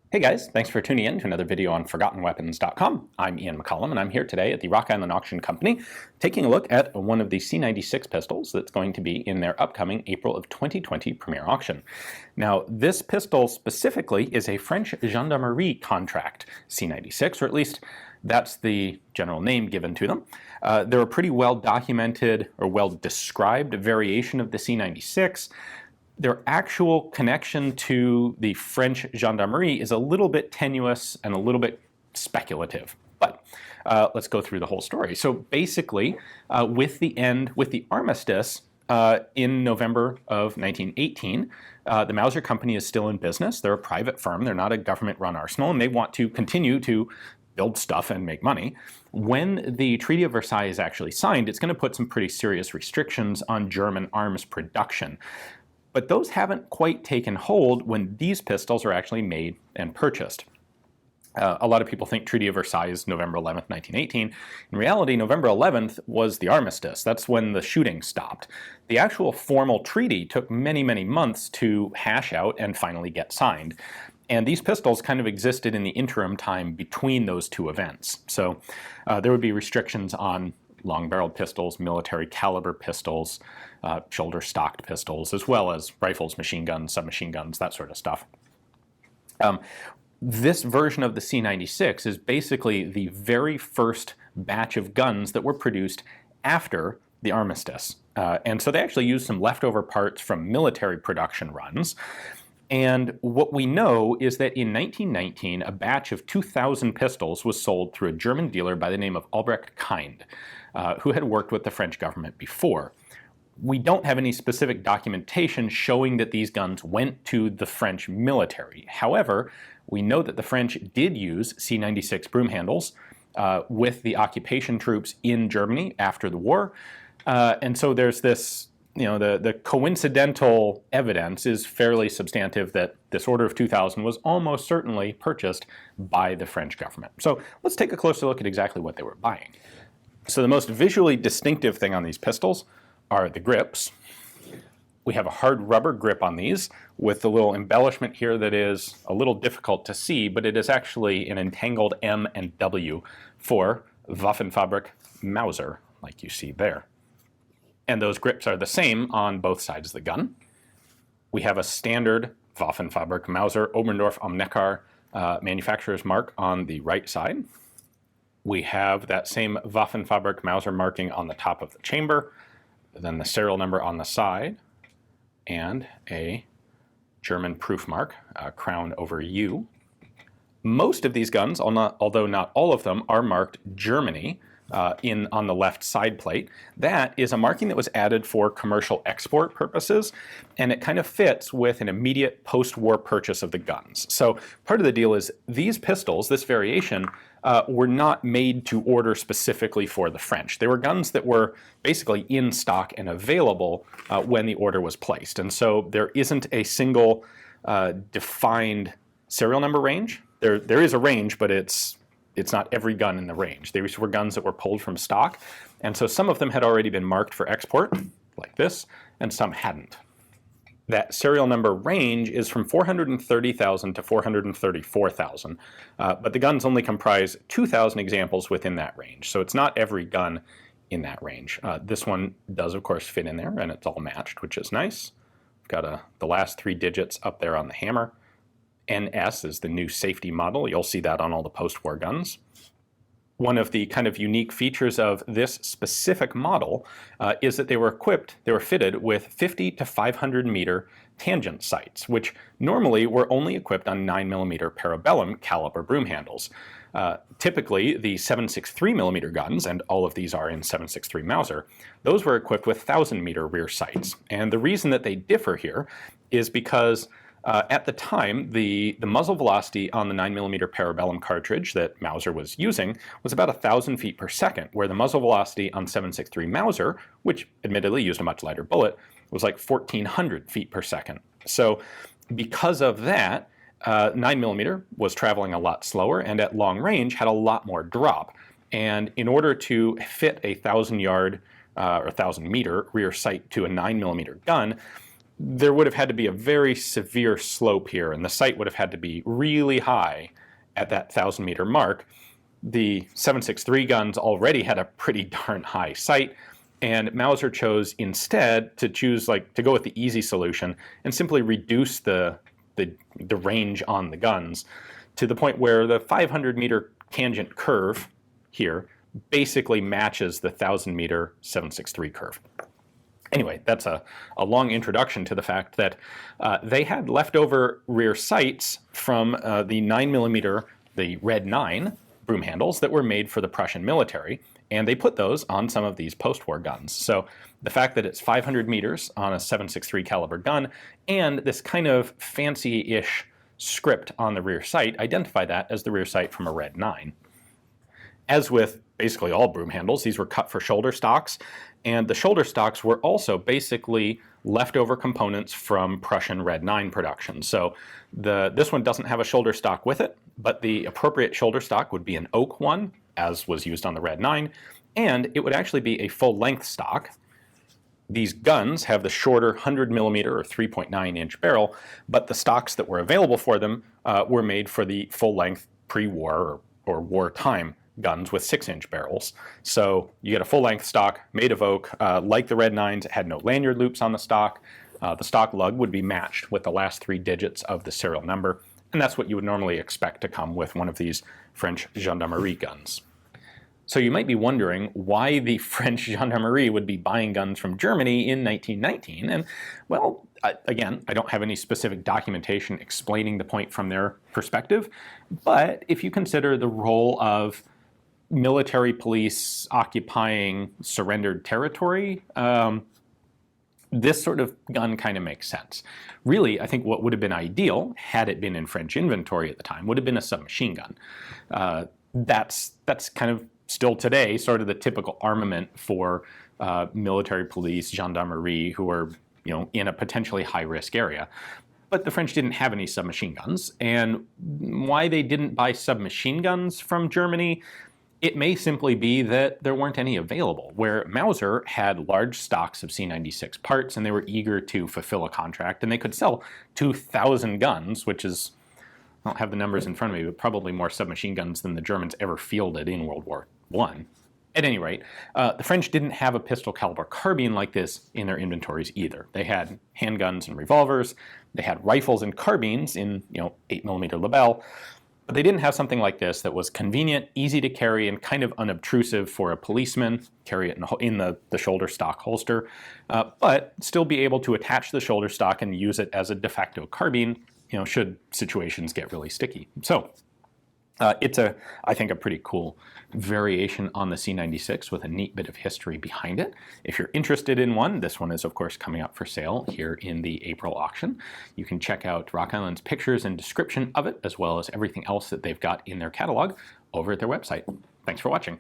Hey guys, thanks for tuning in to another video on ForgottenWeapons.com. I'm Ian McCollum, and I'm here today at the Rock Island Auction Company taking a look at one of the C96 pistols that's going to be in their upcoming April of 2020 premiere auction. Now, this pistol specifically is a French Gendarmerie contract C96, or at least that's the general name given to them. They're a pretty well documented or well described variation of the C96. Their actual connection to the French Gendarmerie is a little bit tenuous and a little bit speculative. But let's go through the whole story. So basically, with the armistice in November of 1918, the Mauser Company is still in business. They're a private firm. They're not a government-run arsenal, and they want to continue to build stuff and make money. When the Treaty of Versailles is actually signed, it's going to put some pretty serious restrictions on German arms production. But those haven't quite taken hold when these pistols are actually made and purchased. A lot of people think Treaty of Versailles is November 11th, 1918. In reality, November 11th was the armistice. That's when the shooting stopped. The actual formal treaty took many, many months to hash out and finally get signed. And these pistols kind of existed in the interim time between those two events. So there would be restrictions on long-barreled pistols, military caliber pistols, shoulder-stocked pistols, as well as rifles, machine guns, submachine guns, that sort of stuff. This version of the C96 is basically the very first batch of guns that were produced after the armistice. And so they actually used some leftover parts from military production runs. And what we know is that in 1919, a batch of 2,000 pistols was sold through a German dealer by the name of Albrecht Kind, who had worked with the French government before. We don't have any specific documentation showing that these guns went to the French military. However, we know that the French did use C96 broom handles with the occupation troops in Germany after the war. And so there's this, the coincidental evidence is fairly substantive that this order of 2,000 was almost certainly purchased by the French government. So let's take a closer look at exactly what they were buying. So the most visually distinctive thing on these pistols are the grips. We have a hard rubber grip on these with a little embellishment here that is a little difficult to see, but it is actually an entangled M and W for Waffenfabrik Mauser, like you see there. And those grips are the same on both sides of the gun. We have a standard Waffenfabrik Mauser Oberndorf am Neckar manufacturer's mark on the right side. We have that same Waffenfabrik Mauser marking on the top of the chamber, then the serial number on the side, and a German proof mark, crown over U. Most of these guns, although not all of them, are marked Germany on the left side plate. That is a marking that was added for commercial export purposes, and it kind of fits with an immediate post-war purchase of the guns. So part of the deal is these pistols, this variation, were not made to order specifically for the French. They were guns that were basically in stock and available when the order was placed. And so there isn't a single defined serial number range. There is a range, but it's not every gun in the range. These were guns that were pulled from stock, and so some of them had already been marked for export, like this, and some hadn't. That serial number range is from 430,000 to 434,000, but the guns only comprise 2,000 examples within that range, so it's not every gun in that range. This one does, of course, fit in there, and it's all matched, which is nice. We've got the last 3 digits up there on the hammer. NS is the new safety model. You'll see that on all the post-war guns. One of the kind of unique features of this specific model is that they were fitted with 50 to 500 meter tangent sights, which normally were only equipped on 9mm parabellum caliber broom handles. Typically, the 7.63 millimeter guns, and all of these are in 7.63 Mauser, those were equipped with 1,000-meter rear sights. And the reason that they differ here is because at the time, the muzzle velocity on the 9mm parabellum cartridge that Mauser was using was about 1,000 feet per second, where the muzzle velocity on 7.63 Mauser, which admittedly used a much lighter bullet, was like 1,400 feet per second. So because of that, 9mm was traveling a lot slower and at long range had a lot more drop. And in order to fit a 1,000-yard or 1,000-meter rear sight to a 9mm gun, there would have had to be a very severe slope here, and the sight would have had to be really high at that 1,000-meter mark. The 763 guns already had a pretty darn high sight, and Mauser chose instead to go with the easy solution and simply reduce the range on the guns to the point where the 500-meter tangent curve here basically matches the 1,000-meter 763 curve. Anyway, that's a long introduction to the fact that they had leftover rear sights from the 9mm, the Red 9 broom handles that were made for the Prussian military, and they put those on some of these post-war guns. So the fact that it's 500 meters on a 763 caliber gun and this kind of fancy-ish script on the rear sight identify that as the rear sight from a Red 9. As with basically all broom handles, these were cut for shoulder stocks, and the shoulder stocks were also basically leftover components from Prussian Red 9 production. So this one doesn't have a shoulder stock with it, but the appropriate shoulder stock would be an oak one, as was used on the Red 9, and it would actually be a full-length stock. These guns have the shorter 100mm or 3.9-inch barrel, but the stocks that were available for them were made for the full-length pre-war or wartime guns with 6-inch barrels. So you get a full-length stock made of oak. Like the Red 9s, it had no lanyard loops on the stock. The stock lug would be matched with the last 3 digits of the serial number, and that's what you would normally expect to come with one of these French Gendarmerie guns. So you might be wondering why the French Gendarmerie would be buying guns from Germany in 1919, and well, again, I don't have any specific documentation explaining the point from their perspective, but if you consider the role of military police occupying surrendered territory, this sort of gun kind of makes sense. Really, I think what would have been ideal, had it been in French inventory at the time, would have been a submachine gun. That's kind of still today sort of the typical armament for military police, gendarmerie, who are in a potentially high-risk area. But the French didn't have any submachine guns, and why they didn't buy submachine guns from Germany, it may simply be that there weren't any available, where Mauser had large stocks of C96 parts and they were eager to fulfill a contract, and they could sell 2,000 guns, which is, I don't have the numbers in front of me, but probably more submachine guns than the Germans ever fielded in World War I. At any rate, the French didn't have a pistol caliber carbine like this in their inventories either. They had handguns and revolvers, they had rifles and carbines in 8mm Lebel, but they didn't have something like this that was convenient, easy to carry, and kind of unobtrusive for a policeman, carry it in the shoulder stock holster, but still be able to attach the shoulder stock and use it as a de facto carbine, should situations get really sticky. So it's I think a pretty cool variation on the C96 with a neat bit of history behind it. If you're interested in one, this one is of course coming up for sale here in the April auction. You can check out Rock Island's pictures and description of it, as well as everything else that they've got in their catalog over at their website. Thanks for watching.